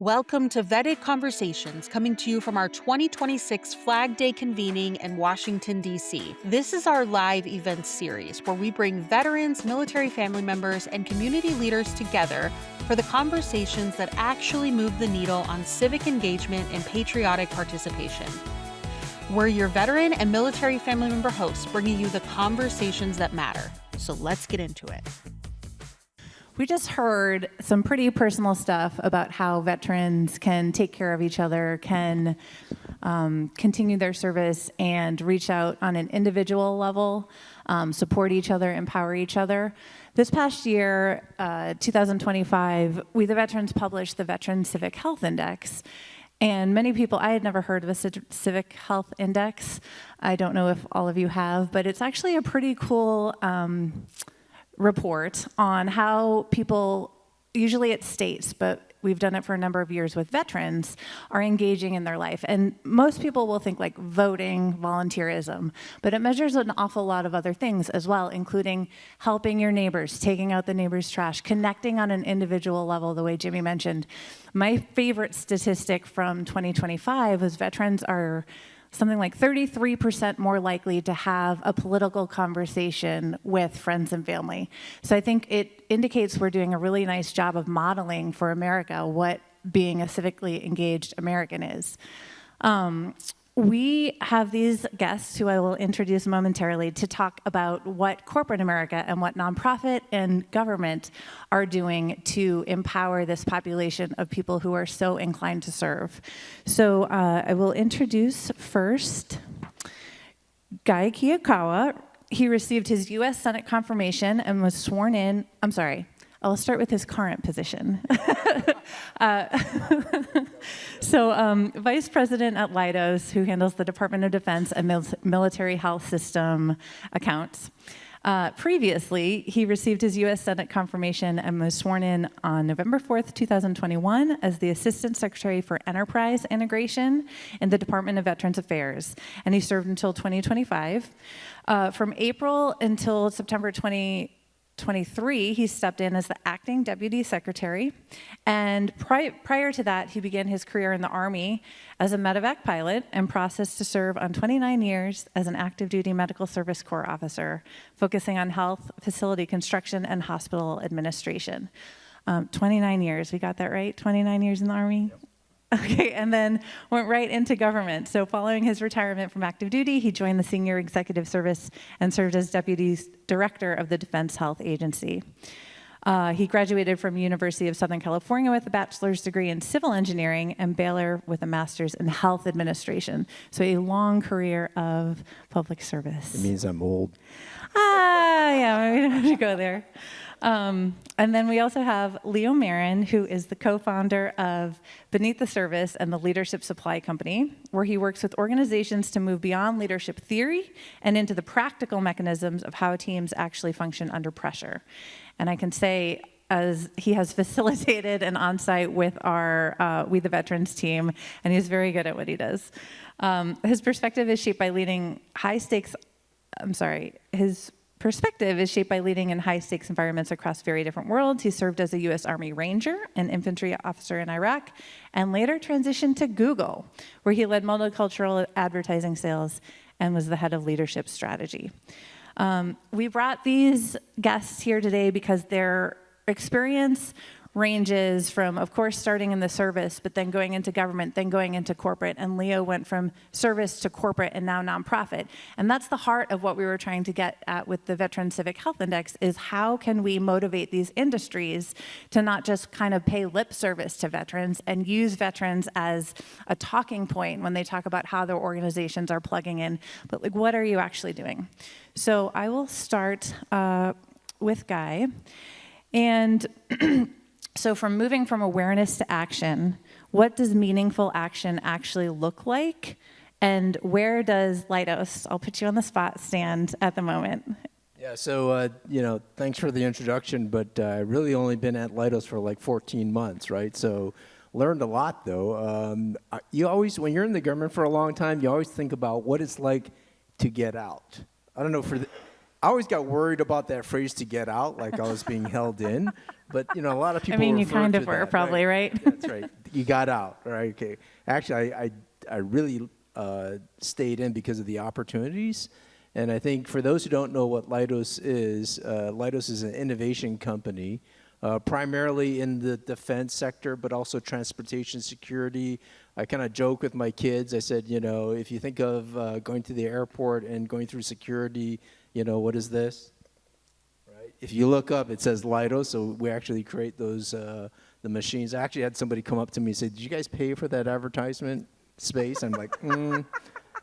Welcome to Vetted Conversations, coming to you from our 2026 Flag Day convening in Washington, D.C. This is our live events series where we bring veterans, military family members, and community leaders together for the conversations that actually move the needle on civic engagement and patriotic participation. We're your veteran and military family member hosts, bringing you the conversations that matter. So let's get into it. We just heard some pretty personal stuff about how veterans can take care of each other, can continue their service, and reach out on an individual level, support each other, empower each other. This past year, 2025, we the veterans published the Veteran Civic Health Index. And many people, I had never heard of a civic health index. I don't know if all of you have, but it's actually a pretty cool report on how people, usually it states, but we've done it for a number of years with veterans, are engaging in their life. And most people will think like voting, volunteerism, but it measures an awful lot of other things as well, including helping your neighbors, taking out the neighbor's trash, connecting on an individual level, the way Jimmy mentioned. My favorite statistic from 2025 was veterans are something like 33% more likely to have a political conversation with friends and family. So I think it indicates we're doing a really nice job of modeling for America what being a civically engaged American is. We have these guests who I will introduce momentarily to talk about what corporate America and what nonprofit and government are doing to empower this population of people who are so inclined to serve. So I will introduce first Guy Kiyokawa. He received his U.S. Senate confirmation and was sworn in. I'll start with his current position. Vice President at Leidos, who handles the Department of Defense and military health system accounts. Previously, he received his U.S. Senate confirmation and was sworn in on November 4th, 2021 as the Assistant Secretary for Enterprise Integration in the Department of Veterans Affairs, and he served until 2025. From April until September 2023, he stepped in as the acting deputy secretary, and prior to that, he began his career in the Army as a medevac pilot and processed to serve on 29 years as an active duty medical service corps officer, focusing on health, facility construction, and hospital administration. 29 years, we got that right? 29 years in the Army? Okay, and then went right into government. So following his retirement from active duty, he joined the senior executive service and served as deputy director of the Defense Health Agency. He graduated from University of Southern California with a bachelor's degree in civil engineering and Baylor with a master's in health administration. So a long career of public service. It means I'm old. Yeah, we don't have to go there. And then we also have Leo Marin, who is the co-founder of Beneath the Service and the Leadership Supply Company, where he works with organizations to move beyond leadership theory and into the practical mechanisms of how teams actually function under pressure. And I can say, as he has facilitated an on-site with our We the Veterans team, and he's very good at what he does. His perspective is shaped by leading his perspective is shaped by leading in high-stakes environments across very different worlds. He served as a U.S. Army Ranger and infantry officer in Iraq, and later transitioned to Google, where he led multicultural advertising sales and was the head of leadership strategy. We brought these guests here today because their experience ranges from, of course, starting in the service, but then going into government, then going into corporate. And Leo went from service to corporate and now nonprofit. And that's the heart of what we were trying to get at with the Veteran Civic Health Index, is how can we motivate these industries to not just kind of pay lip service to veterans and use veterans as a talking point when they talk about how their organizations are plugging in, but like, what are you actually doing? So I will start with Guy. And so moving from awareness to action, what does meaningful action actually look like? And where does Leidos, I'll put you on the spot, stand at the moment? Yeah, so, thanks for the introduction, but I've really only been at Leidos for like 14 months, right? So learned a lot, though. You always, when you're in the government for a long time, you always think about what it's like to get out. I don't know, I always got worried about that phrase, to get out, like I was being held in, But a lot of I people. mean, you refer kind to of were that, probably, right? That's right. You got out, right? Okay. Actually, I really stayed in because of the opportunities. And I think for those who don't know what Leidos is an innovation company, primarily in the defense sector, but also transportation security. I kind of joke with my kids. I said, if you think of going to the airport and going through security, what is this? Right? If you look up, it says Leidos. So we actually create those the machines. I actually had somebody come up to me and say, "Did you guys pay for that advertisement space?" I'm like,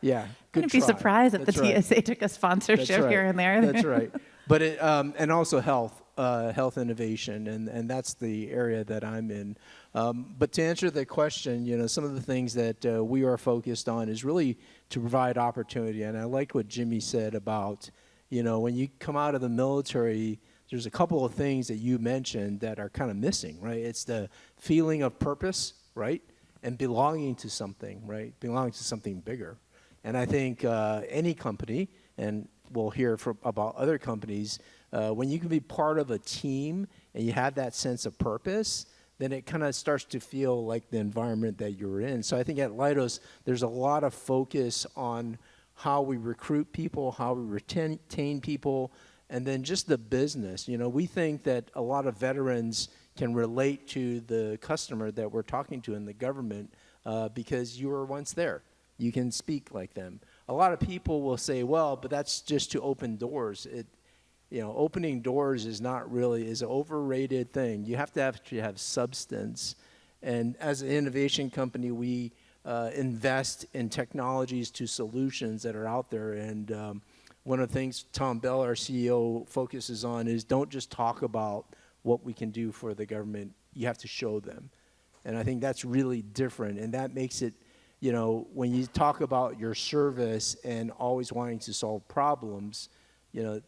yeah, good I'd be try. surprised if the That's right. TSA took a sponsorship That's right. here and there. That's right. But and also health innovation, and that's the area that I'm in. But to answer the question, some of the things that we are focused on is really to provide opportunity. And I liked what Jimmy said about, when you come out of the military, there's a couple of things that you mentioned that are kind of missing, right? It's the feeling of purpose, right? And belonging to something, right? Belonging to something bigger. And I think any company, and we'll hear about other companies, when you can be part of a team and you have that sense of purpose, then it kind of starts to feel like the environment that you're in. So I think at Leidos, there's a lot of focus on how we recruit people, how we retain people, and then just the business. We think that a lot of veterans can relate to the customer that we're talking to in the government because you were once there. You can speak like them. A lot of people will say, well, but that's just to open doors. Opening doors is an overrated thing. You have to actually have substance. And as an innovation company, we invest in technologies to solutions that are out there. And one of the things Tom Bell, our CEO, focuses on is don't just talk about what we can do for the government. You have to show them. And I think that's really different. And that makes it, when you talk about your service and always wanting to solve problems,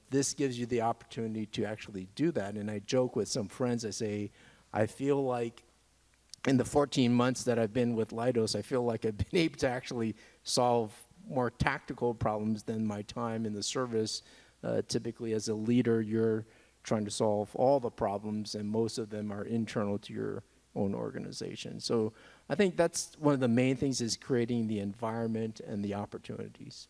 this gives you the opportunity to actually do that. And I joke with some friends, I say, I feel like in the 14 months that I've been with Leidos, I feel like I've been able to actually solve more tactical problems than my time in the service. Typically as a leader, you're trying to solve all the problems, and most of them are internal to your own organization. So I think that's one of the main things, is creating the environment and the opportunities.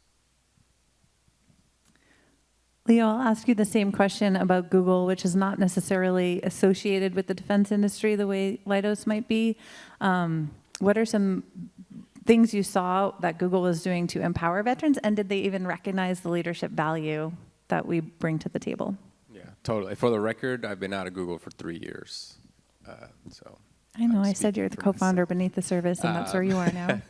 Leo, I'll ask you the same question about Google, which is not necessarily associated with the defense industry the way Leidos might be. What are some things you saw that Google was doing to empower veterans, and did they even recognize the leadership value that we bring to the table? Yeah, totally. For the record, I've been out of Google for 3 years. So I know, I'm I said you're the speaking for co-founder myself. beneath the service, and that's where you are now.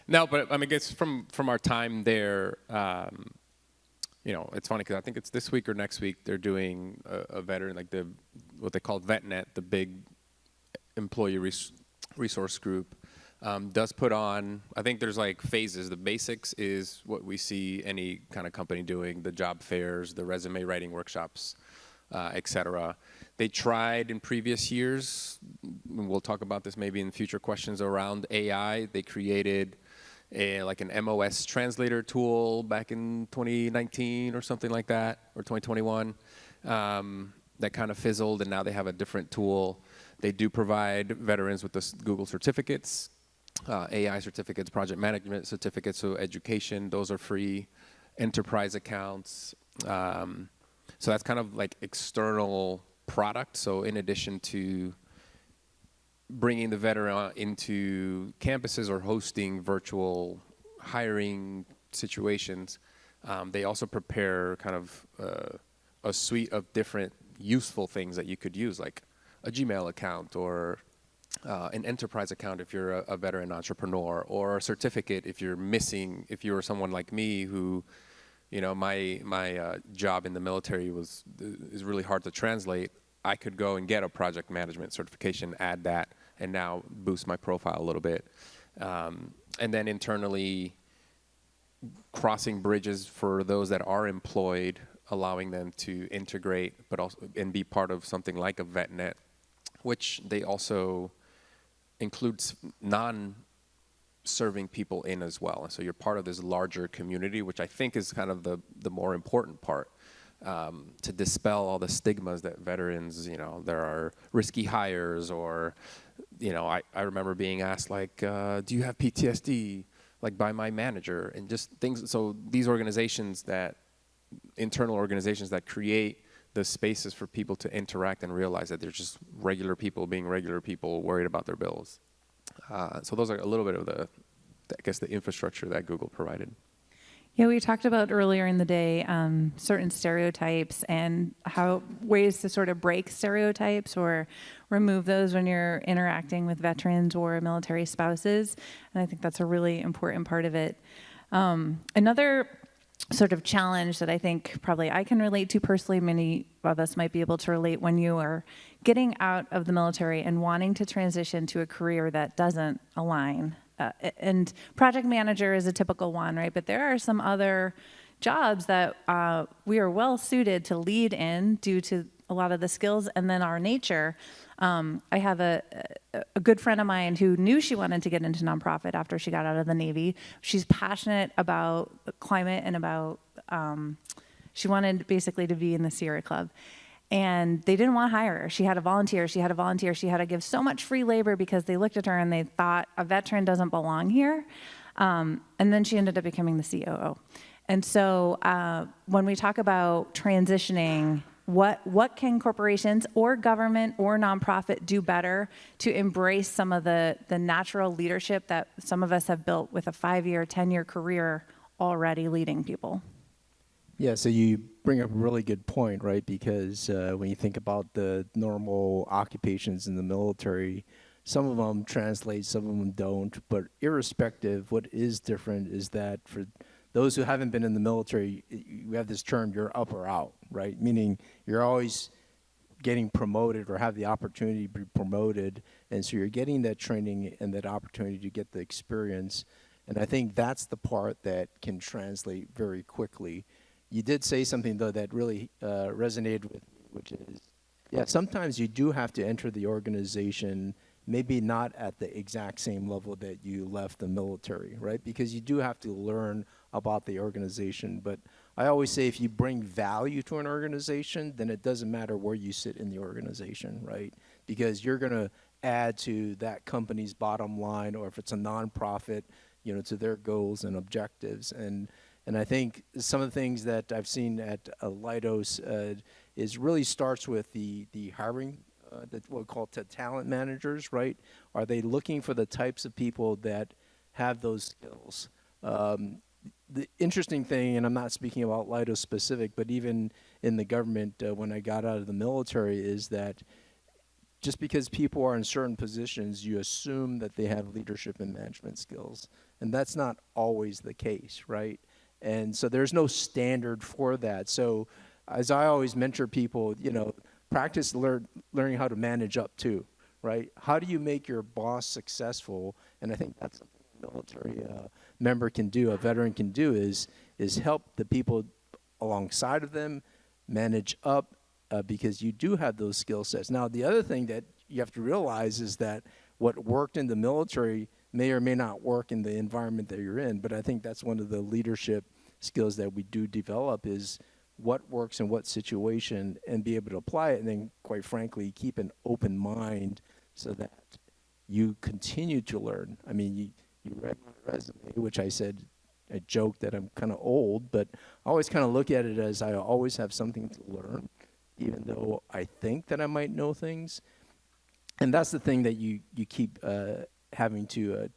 No, but I mean, I guess from our time there, it's funny because I think it's this week or next week they're doing a veteran, like what they call VetNet, the big employee resource group, does put on. I think there's like phases. The basics is what we see any kind of company doing: the job fairs, the resume writing workshops, et cetera. They tried in previous years, and we'll talk about this maybe in future questions around AI. They created like an MOS translator tool back in 2019 or something like that, or 2021. That kind of fizzled, and now they have a different tool. They do provide veterans with the Google certificates, AI certificates, project management certificates, so education, those are free. Enterprise accounts. So that's kind of like external product. So in addition to bringing the veteran into campuses or hosting virtual hiring situations, they also prepare kind of a suite of different useful things that you could use, like a Gmail account or an enterprise account if you're a veteran entrepreneur, or a certificate if you're someone like me who, my job in the military is really hard to translate. I could go and get a project management certification, add that, and now boost my profile a little bit. And then internally, crossing bridges for those that are employed, allowing them to integrate, but also and be part of something like a VetNet, which they also includes non-serving people in as well. And so you're part of this larger community, which I think is kind of the more important part. to dispel all the stigmas that veterans, there are risky hires, or, I remember being asked, like, do you have PTSD, like, by my manager, and just things. So these internal organizations that create the spaces for people to interact and realize that they're just regular people being regular people worried about their bills. So those are a little bit of the infrastructure that Google provided. Yeah, we talked about earlier in the day certain stereotypes and how ways to sort of break stereotypes or remove those when you're interacting with veterans or military spouses. And I think that's a really important part of it. Another sort of challenge that I think probably I can relate to personally, many of us might be able to relate when you are getting out of the military and wanting to transition to a career that doesn't align. And project manager is a typical one, right? But there are some other jobs that we are well suited to lead in due to a lot of the skills and then our nature. I have a good friend of mine who knew she wanted to get into nonprofit after she got out of the Navy. She's passionate about climate and about, she wanted basically to be in the Sierra Club. And they didn't want to hire her. She had to volunteer. She had to give so much free labor because they looked at her and they thought a veteran doesn't belong here. And then she ended up becoming the COO. And so when we talk about transitioning, what can corporations or government or nonprofit do better to embrace some of the natural leadership that some of us have built with a 5-year, 10-year career already leading people? Yeah, so you bring up a really good point, right? Because when you think about the normal occupations in the military, some of them translate, some of them don't. But irrespective, what is different is that for those who haven't been in the military, we have this term, you're up or out, right? Meaning you're always getting promoted or have the opportunity to be promoted. And so you're getting that training and that opportunity to get the experience. And I think that's the part that can translate very quickly. You did say something, though, that really resonated with me, which is, yeah, sometimes you do have to enter the organization, maybe not at the exact same level that you left the military, right? Because you do have to learn about the organization. But I always say if you bring value to an organization, then it doesn't matter where you sit in the organization, right? Because you're going to add to that company's bottom line, or if it's a nonprofit, to their goals and objectives. And I think some of the things that I've seen at Leidos is really starts with the hiring, what we call talent managers, right? Are they looking for the types of people that have those skills? The interesting thing, and I'm not speaking about Leidos specific, but even in the government when I got out of the military, is that just because people are in certain positions, you assume that they have leadership and management skills. And that's not always the case, right? And so there's no standard for that. So as I always mentor people, practice learning how to manage up too, right? How do you make your boss successful? And I think that's something a military member can do, a veteran can do, is help the people alongside of them manage up because you do have those skill sets. Now, the other thing that you have to realize is that what worked in the military may or may not work in the environment that you're in, but I think that's one of the leadership skills that we do develop is what works in what situation and be able to apply it, and then quite frankly keep an open mind so that you continue to learn. I mean, you read my resume, which I said, I joked that I'm kind of old, but I always kind of look at it as I always have something to learn, even though I think that I might know things. And that's the thing that you keep having to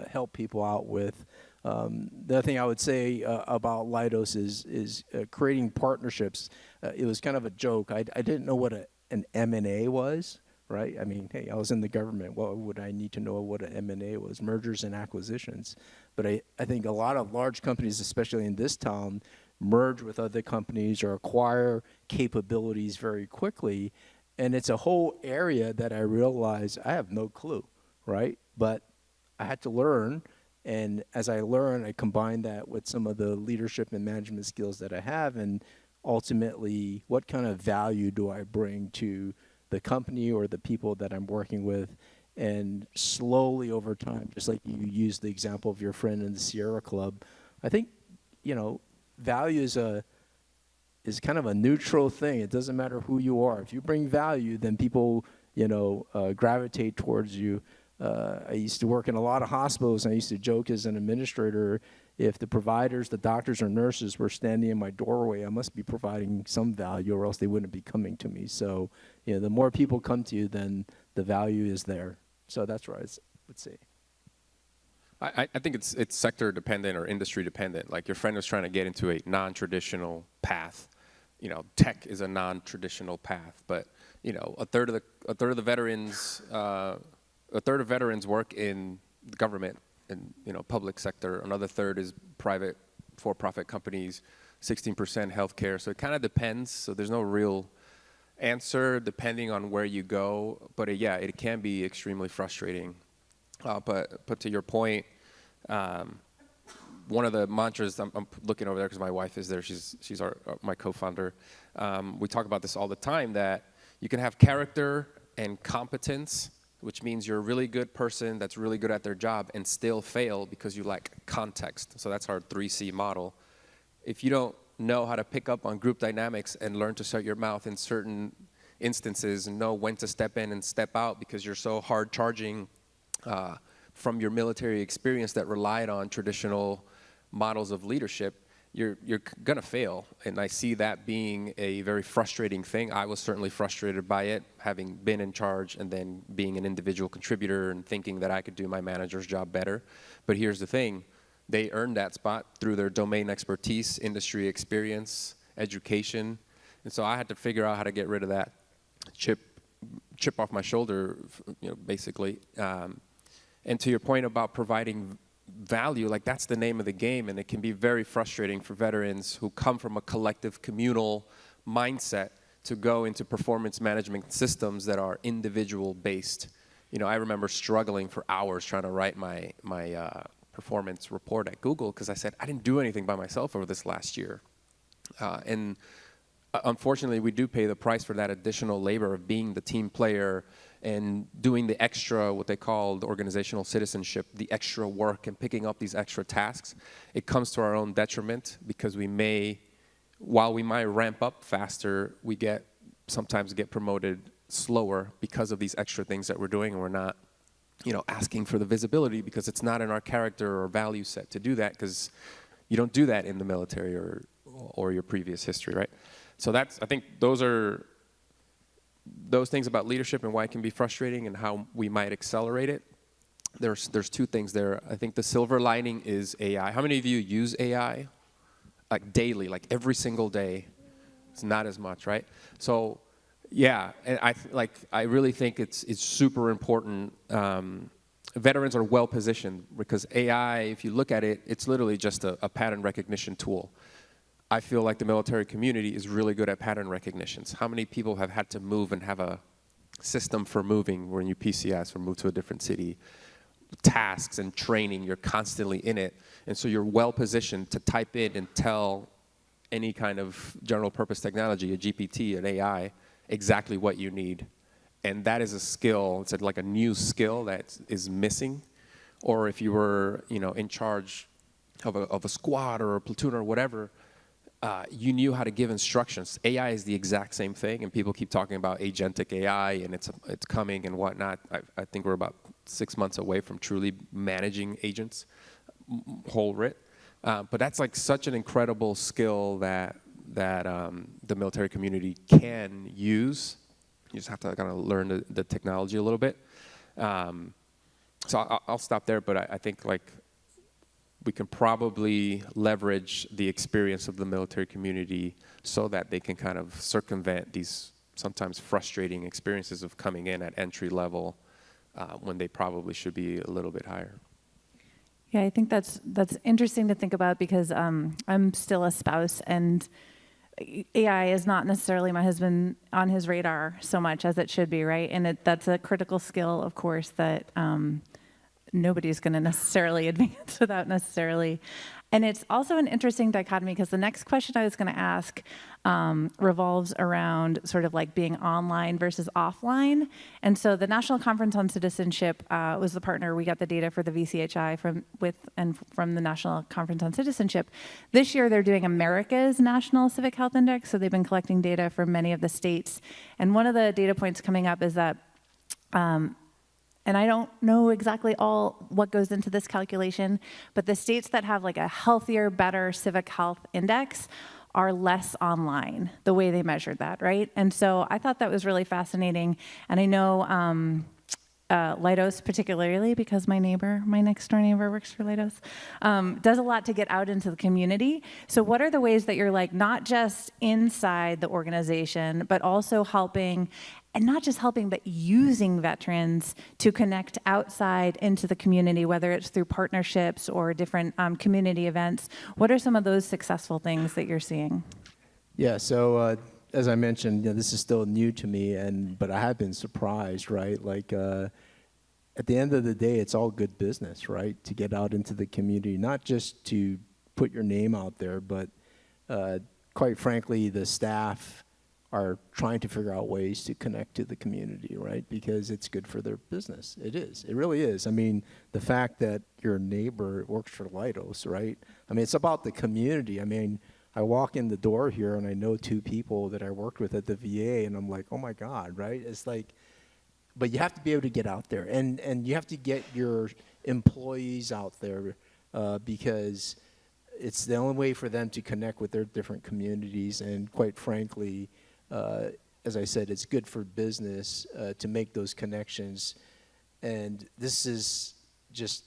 help people out with. The other thing I would say about Leidos is creating partnerships. It was kind of a joke. I didn't know what an M&A was, right? I mean, hey, I was in the government. What would I need to know what an M&A was? Mergers and acquisitions. But I think a lot of large companies, especially in this town, merge with other companies or acquire capabilities very quickly. And it's a whole area that I realized I have no clue, right? But I had to learn. And as I learn, I combine that with some of the leadership and management skills that I have. And ultimately, what kind of value do I bring to the company or the people that I'm working with? And slowly over time, just like you used the example of your friend in the Sierra Club, I think, value is is kind of a neutral thing. It doesn't matter who you are. If you bring value, then people, gravitate towards you. I used to work in a lot of hospitals, and I used to joke as an administrator, if the providers, the doctors or nurses were standing in my doorway, I must be providing some value, or else they wouldn't be coming to me. So, the more people come to you, then the value is there. So that's what I would say. I think it's sector dependent or industry dependent. Like your friend was trying to get into a non-traditional path. Tech is a non-traditional path, but a third of veterans work in the government and public sector. Another third is private, for-profit companies. 16% healthcare. So it kind of depends. So there's no real answer depending on where you go. But it can be extremely frustrating. But to your point, one of the mantras, I'm looking over there because my wife is there. She's my co-founder. We talk about this all the time, that you can have character and competence, which means you're a really good person that's really good at their job and still fail because you lack context. So that's our 3C model. If you don't know how to pick up on group dynamics and learn to shut your mouth in certain instances and know when to step in and step out because you're so hard charging from your military experience that relied on traditional models of leadership, you're gonna fail. And I see that being a very frustrating thing. I was certainly frustrated by it, having been in charge and then being an individual contributor and thinking that I could do my manager's job better. But here's the thing, they earned that spot through their domain expertise, industry experience, education. And so I had to figure out how to get rid of that chip off my shoulder, basically. And to your point about providing value, like that's the name of the game, and it can be very frustrating for veterans who come from a collective communal mindset to go into performance management systems that are individual based. I remember struggling for hours trying to write my performance report at Google because I said I didn't do anything by myself over this last year. And unfortunately, we do pay the price for that additional labor of being the team player and doing the extra, what they call the organizational citizenship, the extra work and picking up these extra tasks. It comes to our own detriment because while we might ramp up faster, we sometimes get promoted slower because of these extra things that we're doing, and we're not, asking for the visibility because it's not in our character or value set to do that, because you don't do that in the military or your previous history, right? So I think those things about leadership and why it can be frustrating and how we might accelerate it. There's two things there. I think the silver lining is AI. How many of you use AI? Like daily, like every single day? It's not as much, right? So yeah, and I really think it's super important. Veterans are well positioned because AI, if you look at it, it's literally just a pattern recognition tool. I feel like the military community is really good at pattern recognitions. How many people have had to move and have a system for moving when you PCS or move to a different city? Tasks and training, you're constantly in it. And so you're well positioned to type in and tell any kind of general purpose technology, a GPT, an AI, exactly what you need. And that is a skill, it's like a new skill that is missing. Or if you were, in charge of a squad or a platoon or whatever, you knew how to give instructions. AI is the exact same thing, and people keep talking about agentic AI, and it's coming and whatnot. I think we're about 6 months away from truly managing agents, whole writ. But that's like such an incredible skill that the military community can use. You just have to kind of learn the technology a little bit. So I'll stop there, but I think we can probably leverage the experience of the military community so that they can kind of circumvent these sometimes frustrating experiences of coming in at entry level when they probably should be a little bit higher. Yeah, I think that's interesting to think about because I'm still a spouse, and AI is not necessarily my husband on his radar so much as it should be, right? And that's a critical skill, of course, that nobody's going to necessarily advance without necessarily. And it's also an interesting dichotomy because the next question I was going to ask revolves around sort of like being online versus offline. And so the National Conference on Citizenship was the partner. We got the data for the VCHI from the National Conference on Citizenship. This year they're doing America's National Civic Health Index. So they've been collecting data from many of the states. And one of the data points coming up is that and I don't know exactly all what goes into this calculation, but the states that have like a healthier, better civic health index are less online, the way they measured that, right? And so I thought that was really fascinating. And I know Leidos particularly, because my next door neighbor works for Leidos, does a lot to get out into the community. So what are the ways that you're like not just inside the organization, but also helping, and not just helping, but using veterans to connect outside into the community, whether it's through partnerships or different community events? What are some of those successful things that you're seeing? Yeah, so as I mentioned, this is still new to me, but I have been surprised, right? Like at the end of the day, it's all good business, right? To get out into the community, not just to put your name out there, but quite frankly, the staff are trying to figure out ways to connect to the community, right? Because it's good for their business. It is. It really is. I mean, the fact that your neighbor works for Leidos, right? I mean, it's about the community. I mean, I walk in the door here and I know two people that I worked with at the VA, and I'm like, oh my God, right? It's like, but you have to be able to get out there, and you have to get your employees out there because it's the only way for them to connect with their different communities. And quite frankly, as I said, it's good for business to make those connections. And this is just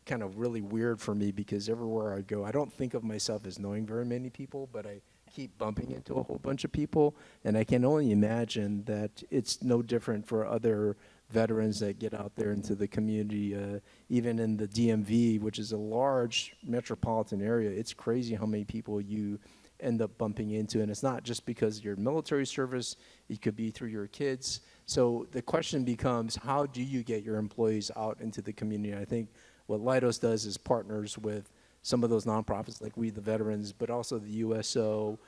kind of really weird for me because everywhere I go, I don't think of myself as knowing very many people, but I keep bumping into a whole bunch of people. And I can only imagine that it's no different for other veterans that get out there into the community, even in the DMV, which is a large metropolitan area. It's crazy how many people you end up bumping into, and it's not just because of your military service, it could be through your kids. So the question becomes, how do you get your employees out into the community? And I think what Leidos does is partners with some of those nonprofits like We the Veterans, but also the USO.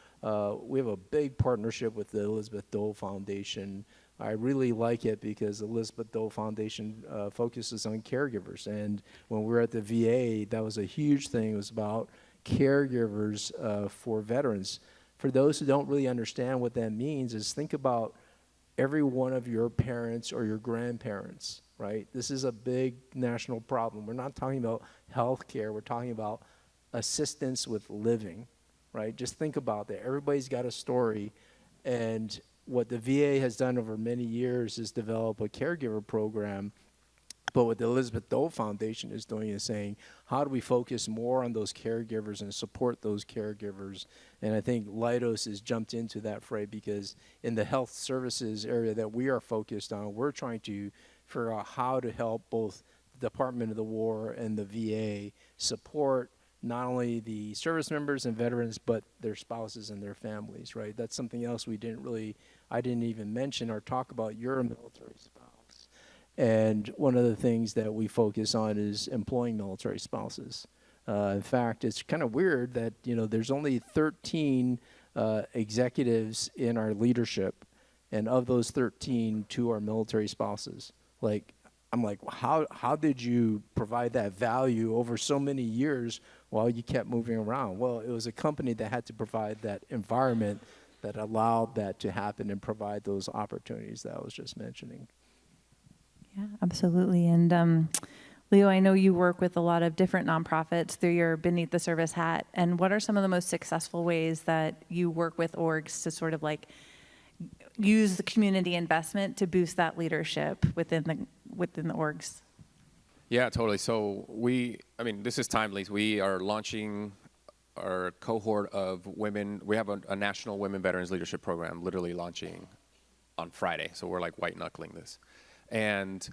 We have a big partnership with the Elizabeth Dole Foundation. I really like it because the Elizabeth Dole Foundation focuses on caregivers. And when we were at the VA, that was a huge thing. It was about caregivers for veterans. For those who don't really understand what that means, is think about every one of your parents or your grandparents, right? This is a big national problem. We're not talking about health care. We're talking about assistance with living, right? Just think about that. Everybody's got a story. And what the VA has done over many years is develop a caregiver program. But what the Elizabeth Dole Foundation is doing is saying, how do we focus more on those caregivers and support those caregivers? And I think Leidos has jumped into that fray because in the health services area that we are focused on, we're trying to figure out how to help both the Department of the War and the VA support not only the service members and veterans, but their spouses and their families, right? That's something else I didn't even mention or talk about. You're a military spouse. And one of the things that we focus on is employing military spouses. In fact, it's kind of weird that, there's only 13 executives in our leadership, and of those 13, 2 are military spouses. I'm like, how did you provide that value over so many years while you kept moving around? Well, it was a company that had to provide that environment that allowed that to happen and provide those opportunities that I was just mentioning. Yeah, absolutely. And Leo, I know you work with a lot of different nonprofits through your Beneath the Service hat. And what are some of the most successful ways that you work with orgs to sort of use the community investment to boost that leadership within the orgs? Yeah, totally. So this is timely. We are launching our cohort of women. We have a national women veterans leadership program literally launching on Friday. So we're white knuckling this. And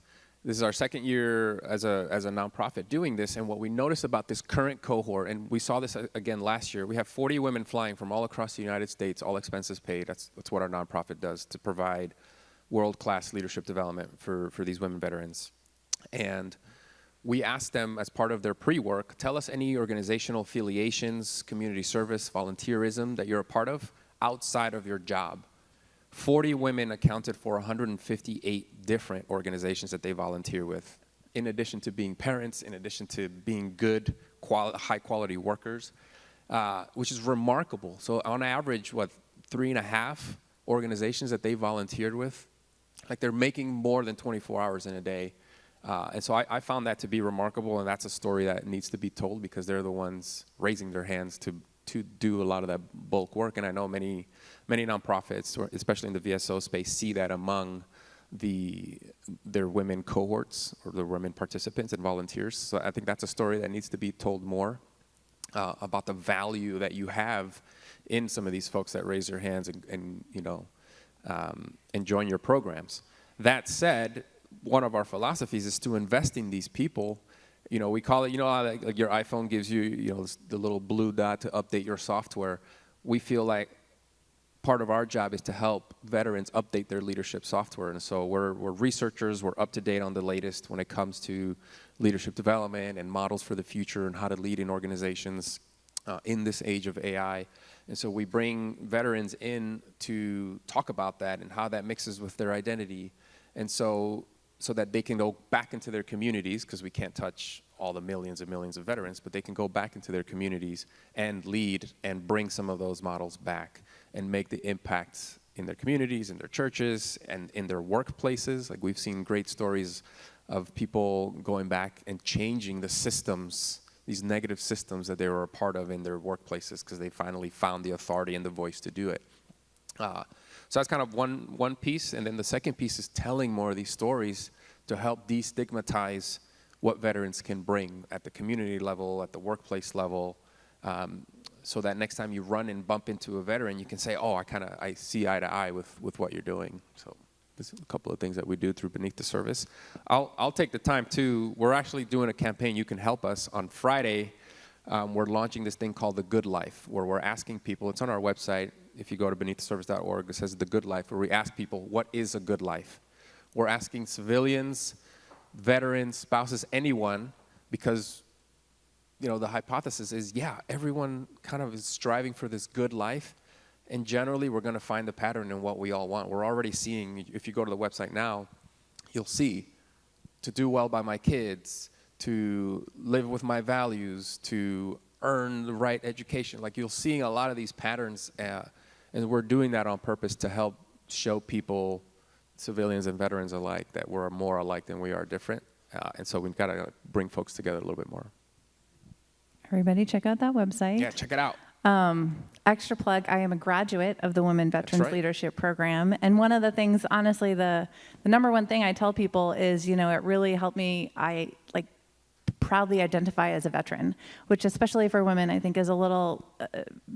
this is our second year as a nonprofit doing this. And what we noticed about this current cohort, and we saw this again last year, we have 40 women flying from all across the United States, all expenses paid. That's what our nonprofit does to provide world-class leadership development for these women veterans. And we asked them as part of their pre-work, tell us any organizational affiliations, community service, volunteerism that you're a part of outside of your job. 40 women accounted for 158 different organizations that they volunteer with, in addition to being parents, in addition to being good, high-quality workers, which is remarkable. So on average, 3.5 organizations that they volunteered with, like they're making more than 24 hours in a day. And so I found that to be remarkable, and that's a story that needs to be told because they're the ones raising their hands to do a lot of that bulk work. And I know many nonprofits, or especially in the VSO space, see that among their women cohorts or their women participants and volunteers. So I think that's a story that needs to be told more about the value that you have in some of these folks that raise their hands and join your programs. That said, one of our philosophies is to invest in these people. We call it, like your iPhone gives you, the little blue dot to update your software. We feel like part of our job is to help veterans update their leadership software. And so we're researchers, we're up to date on the latest when it comes to leadership development and models for the future and how to lead in organizations in this age of AI. And so we bring veterans in to talk about that and how that mixes with their identity. And so that they can go back into their communities, because we can't touch all the millions and millions of veterans, but they can go back into their communities and lead and bring some of those models back and make the impact in their communities, in their churches, and in their workplaces. Like we've seen great stories of people going back and changing the systems, these negative systems that they were a part of in their workplaces because they finally found the authority and the voice to do it. So that's kind of one piece, and then the second piece is telling more of these stories to help destigmatize what veterans can bring at the community level, at the workplace level, so that next time you run and bump into a veteran, you can say, oh, I see eye to eye with what you're doing. So this is a couple of things that we do through Beneath the Service. I'll take the time too. We're actually doing a campaign, You Can Help Us. On Friday, we're launching this thing called The Good Life, where we're asking people, it's on our website, if you go to beneaththeservice.org, it says The Good Life, where we ask people, what is a good life? We're asking civilians, veterans, spouses, anyone, because the hypothesis is, everyone kind of is striving for this good life, and generally we're going to find the pattern in what we all want. We're already seeing, if you go to the website now, you'll see, to do well by my kids, to live with my values, to earn the right education. Like you'll see a lot of these patterns, and we're doing that on purpose to help show people, civilians and veterans alike, that we're more alike than we are different. And so we've got to bring folks together a little bit more. Everybody check out that website. Yeah, check it out. Extra plug, I am a graduate of the Women Veterans Leadership Program. And one of the things, honestly, the number one thing I tell people is, it really helped me, I proudly identify as a veteran, which especially for women, I think is a little,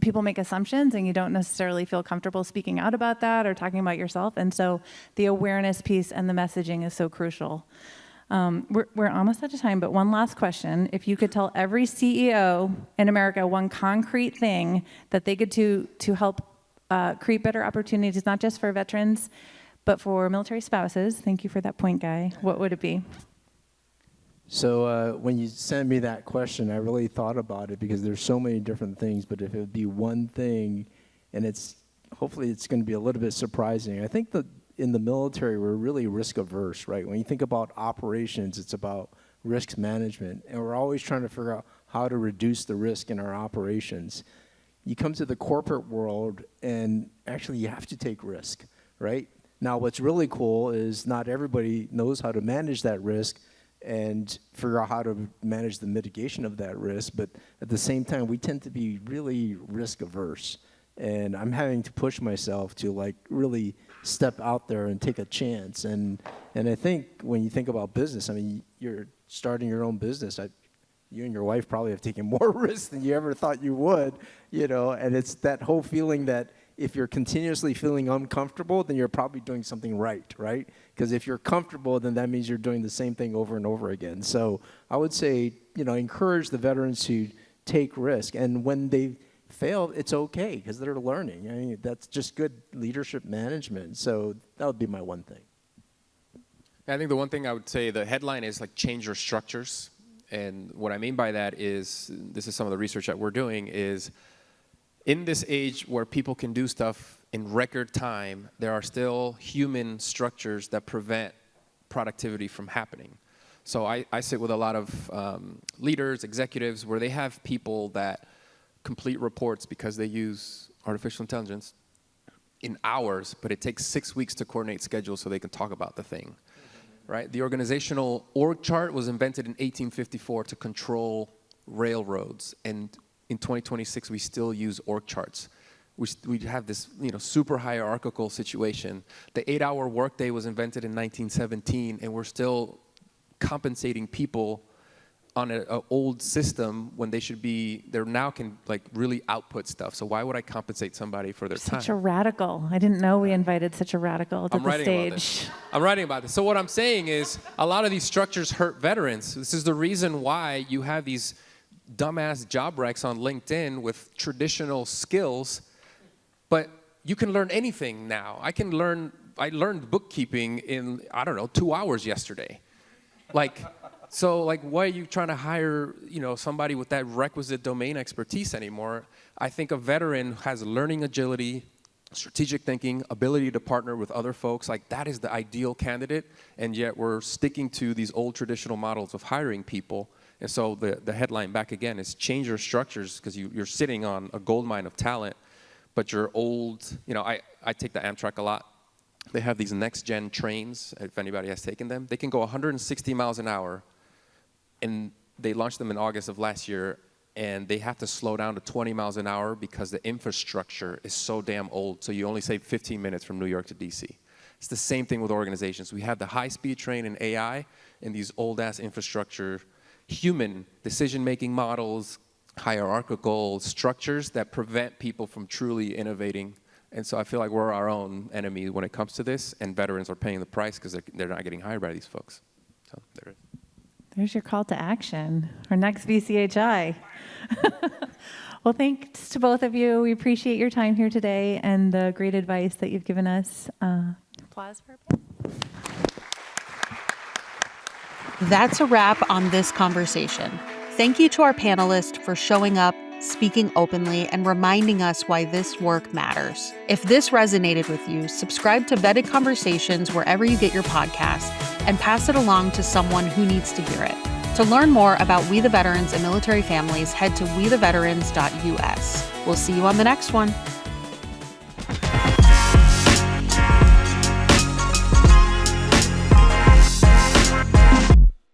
people make assumptions and you don't necessarily feel comfortable speaking out about that or talking about yourself. And so the awareness piece and the messaging is so crucial. We're almost out of time, but one last question. If you could tell every CEO in America one concrete thing that they could do to help create better opportunities, not just for veterans, but for military spouses, thank you for that point, Guy, what would it be? So when you sent me that question, I really thought about it because there's so many different things, but if it would be one thing, and hopefully it's going to be a little bit surprising. I think that in the military, we're really risk averse, right? When you think about operations, it's about risk management, and we're always trying to figure out how to reduce the risk in our operations. You come to the corporate world, and actually you have to take risk, right? Now, what's really cool is not everybody knows how to manage that risk and figure out how to manage the mitigation of that risk, but at the same time, we tend to be really risk averse. And I'm having to push myself to really step out there and take a chance. And I think when you think about business, I mean, you're starting your own business. You and your wife probably have taken more risks than you ever thought you would, and it's that whole feeling that if you're continuously feeling uncomfortable, then you're probably doing something right? Because if you're comfortable, then that means you're doing the same thing over and over again. So I would say, encourage the veterans to take risk. And when they fail, it's okay because they're learning. I mean, that's just good leadership management. So that would be my one thing. I think the one thing I would say, the headline is change your structures. And what I mean by that is, this is some of the research that we're doing, is in this age where people can do stuff in record time, there are still human structures that prevent productivity from happening. So I sit with a lot of leaders, executives, where they have people that complete reports because they use artificial intelligence in hours, but it takes 6 weeks to coordinate schedules so they can talk about the thing, right? The organizational org chart was invented in 1854 to control railroads, and in 2026 we still use org charts. We have this, super hierarchical situation. The 8-hour workday was invented in 1917, and we're still compensating people on an old system when they're now can like really output stuff. So why would I compensate somebody for their time? Such a radical. I didn't know we invited such a radical to the stage. I'm writing about this. So what I'm saying is a lot of these structures hurt veterans. This is the reason why you have these dumbass job recs on LinkedIn with traditional skills, but you can learn anything now. I learned bookkeeping in, 2 hours yesterday. So why are you trying to hire, somebody with that requisite domain expertise anymore? I think a veteran has learning agility, strategic thinking, ability to partner with other folks. That is the ideal candidate, and yet we're sticking to these old traditional models of hiring people. And so the headline back again is change your structures, because you're sitting on a gold mine of talent, but you're old. I take the Amtrak a lot. They have these next-gen trains, if anybody has taken them. They can go 160 miles an hour, and they launched them in August of last year, and they have to slow down to 20 miles an hour because the infrastructure is so damn old, so you only save 15 minutes from New York to DC. It's the same thing with organizations. We have the high-speed train and AI and these old-ass infrastructure, human decision-making models, hierarchical structures that prevent people from truly innovating. And so I feel like we're our own enemy when it comes to this, and veterans are paying the price because they're not getting hired by these folks. So there it is. There's your call to action. Our next VCHI. Well, thanks to both of you. We appreciate your time here today and the great advice that you've given us. Applause for a bit. That's a wrap on this conversation. Thank you to our panelists for showing up, speaking openly, and reminding us why this work matters. If this resonated with you, subscribe to Vetted Conversations wherever you get your podcasts and pass it along to someone who needs to hear it. To learn more about We the Veterans and military families, head to wetheveterans.us. We'll see you on the next one.